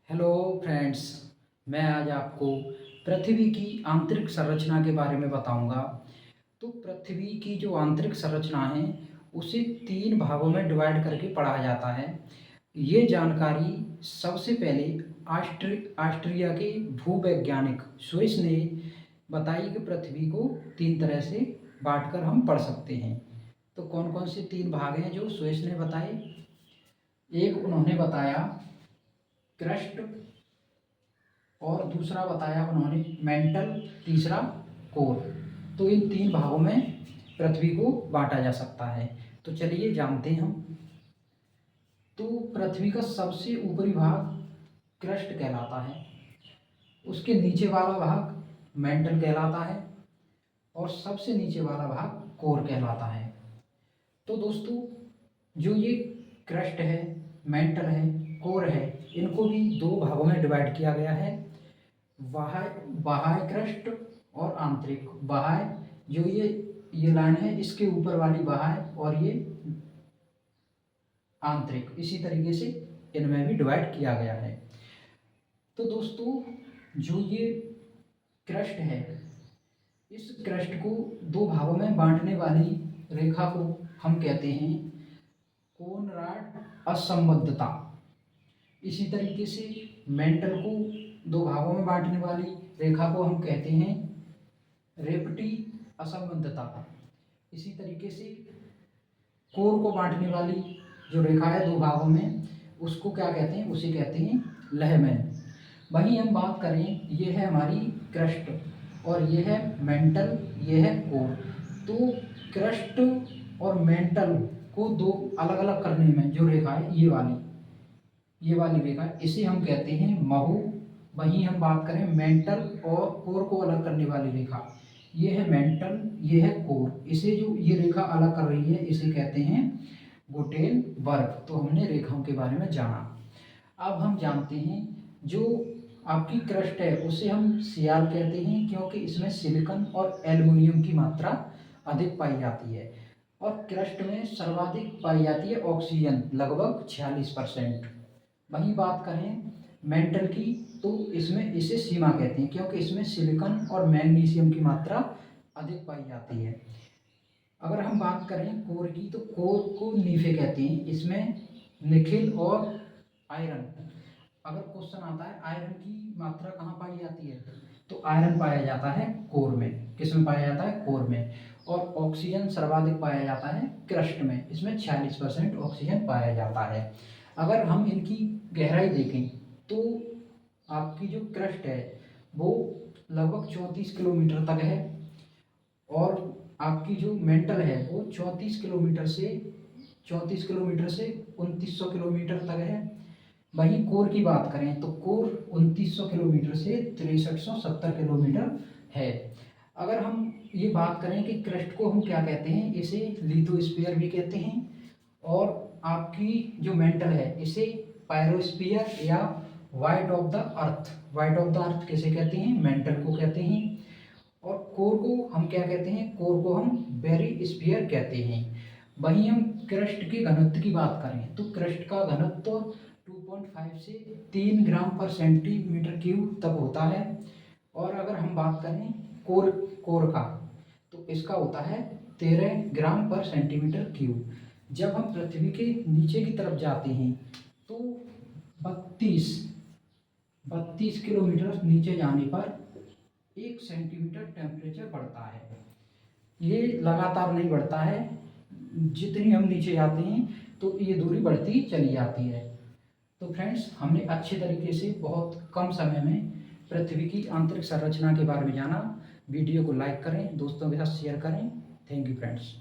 Hello friends, मैं आज आपको पृथ्वी की आंतरिक संरचना के बारे में बताऊंगा। तो पृथ्वी की जो आंतरिक संरचना है उसे 3 भागों में डिवाइड करके पढ़ा जाता है। ये जानकारी सबसे पहले ऑस्ट्रिया के भूवैज्ञानिक स्विस ने बताई कि पृथ्वी को 3 तरह से बांटकर हम पढ़ सकते हैं। तो कौन कौन से 3 भाग हैं जो स्विस ने बताए? एक उन्होंने बताया क्रस्ट, और दूसरा बताया उन्होंने मेंटल, तीसरा कोर। तो इन 3 भागों में पृथ्वी को बांटा जा सकता है। तो चलिए जानते हैं हम। तो पृथ्वी का सबसे ऊपरी भाग क्रस्ट कहलाता है, उसके नीचे वाला भाग मेंटल कहलाता है, और सबसे नीचे वाला भाग कोर कहलाता है। तो दोस्तों, जो ये क्रस्ट है, मेंटल है, कोर है, इनको भी 2 भागों में डिवाइड किया गया है। बाह्य बाह्य क्रस्ट और आंतरिक। बाह्य जो ये लाइन है, इसके ऊपर वाली बाह्य, और ये आंतरिक। इसी तरीके से इनमें भी डिवाइड किया गया है। तो दोस्तों, जो ये क्रस्ट है, इस क्रस्ट को 2 भागों में बांटने वाली रेखा को हम कहते हैं कोनराड असंबद्धता। इसी तरीके से मेंटल को 2 भागों में बांटने वाली रेखा को हम कहते हैं रेपटी असंबद्धता। इसी तरीके से कोर को बांटने वाली जो रेखा है 2 भागों में, उसको क्या कहते हैं? उसे कहते हैं लहमन। वहीं हम बात करें, ये है हमारी क्रस्ट, और ये है मेंटल, ये है कोर। तो क्रस्ट और मेंटल को 2 अलग अलग करने में जो रेखा है, ये वाली रेखा, इसे हम कहते हैं महू। वहीं हम बात करें मेंटल और कोर को अलग करने वाली रेखा, ये है मेंटल, ये है कोर। इसे जो ये रेखा अलग कर रही है, इसे कहते हैं गुटेनबर्ग। तो हमने रेखाओं के बारे में जाना। अब हम जानते हैं, जो आपकी क्रस्ट है उसे हम सियाल कहते हैं, क्योंकि इसमें सिलिकॉन और एल्युमिनियम की मात्रा अधिक पाई जाती है। और क्रस्ट में सर्वाधिक पाई जाती है ऑक्सीजन, लगभग 46%। वहीं बात करें मेंटल की, तो इसमें इसे सीमा कहते हैं, क्योंकि इसमें सिलिकॉन और मैग्नीशियम की मात्रा अधिक पाई जाती है। अगर हम बात करें कोर की, तो कोर को नीफे कहते हैं। इसमें निकेल और आयरन। अगर क्वेश्चन आता है आयरन की मात्रा कहाँ पाई जाती है, तो आयरन पाया जाता है कोर में। किस में पाया जाता है? कोर में। और ऑक्सीजन सर्वाधिक पाया जाता है क्रस्ट में, इसमें 46% ऑक्सीजन पाया जाता है। अगर हम इनकी गहराई देखें, तो आपकी जो क्रस्ट है वो लगभग 34 किलोमीटर तक है, और आपकी जो मेंटल है वो 34 किलोमीटर से 2900 किलोमीटर तक है। वहीं कोर की बात करें, तो कोर 2900 किलोमीटर से 6370 किलोमीटर है। अगर हम ये बात करें कि क्रस्ट को हम क्या कहते हैं, इसे लिथोस्फीयर भी कहते हैं, और आपकी जो मेंटल है इसे पायरोस्फीयर या वाइट ऑफ द अर्थ किसे कहते हैं? मेंटल को कहते हैं। और कोर को हम क्या कहते हैं? कोर को हम बेरिस्फीयर कहते हैं। वहीं हम क्रस्ट के घनत्व की बात करें, तो क्रस्ट का घनत्व 2.5 से 3 ग्राम पर सेंटीमीटर क्यूब तक होता है। और अगर हम बात करें कोर का, तो इसका होता है 13 ग्राम पर सेंटीमीटर क्यूब। जब हम पृथ्वी के नीचे की तरफ जाते हैं, तो 32 किलोमीटर नीचे जाने पर 1 सेंटीमीटर टेम्परेचर बढ़ता है। ये लगातार नहीं बढ़ता है, जितनी हम नीचे जाते हैं तो ये दूरी बढ़ती चली जाती है। तो फ्रेंड्स, हमने अच्छे तरीके से बहुत कम समय में पृथ्वी की आंतरिक संरचना के बारे में जाना। वीडियो को लाइक करें, दोस्तों के साथ शेयर करें। Thank you friends.